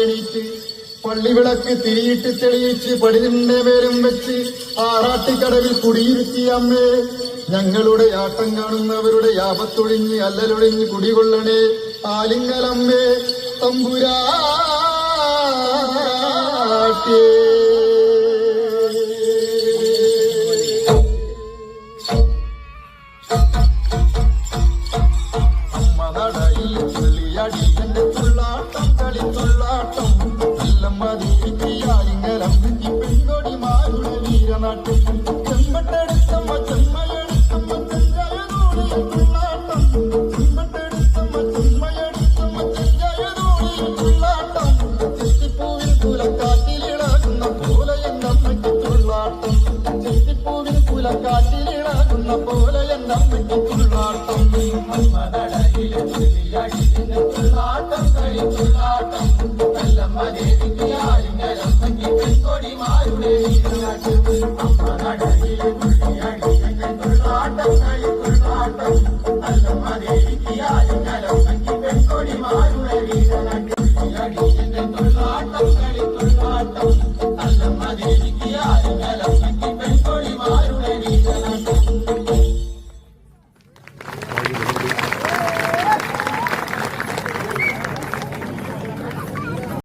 എണീറ്റ് പള്ളിവിളക്ക് തിരിയിട്ട് തെളിയിച്ച് പടിതിന്റെ പേരും വെച്ച് ആറാട്ടിക്കടവിൽ കുടിയിരുത്തിയ അമ്മേ, ഞങ്ങളുടെ ആട്ടം കാണുന്നവരുടെ യാപത്തൊഴിഞ്ഞ് അല്ലലൊഴിഞ്ഞ് കുടികൊള്ളണേ ആലിംഗലമ്മേ തമ്പുരാട്ടിയേ. അമ്മ നടയിൽ തുള്ളിയടി എന്റെ തുള്ളാട്ടം കളിത്തുള്ളാട്ടം ിങ്ങലമ്മയ്ക്ക് പെൺകൊടിമാരുടെ വീരനാട്ടും ചെമ്പട്ടെടുത്തമ്മ ചെമ്മയെടുത്തമ്മ ചെഞ്ചയനോടിയ തുള്ളാട്ടം ചെമ്പട്ടെടുത്തമ്മ ചെമ്മയെടുത്തമ്മ ചെഞ്ചയനോടിയ തുള്ളാട്ടം ചെത്തിപ്പൂവിൽ കുലക്കാറ്റിലിളകുന്ന പോലെ എന്നമ്മയ്ക്ക് തുള്ളാട്ടം ചെത്തിപ്പൂവിൽ കുലക്കാറ്റിലിളകുന്ന പോലെ എന്നമ്മയ്ക്ക് തുള്ളാട്ടം. തുള്ളാട്ടം കളിത്തുള്ളാട്ടം ദേവിക്ക് ആലിംഗലമ്മയ്ക്ക് പെൺകൊടിമാരുടെ വീരനാട്ടും അമ്മ നടയിലെ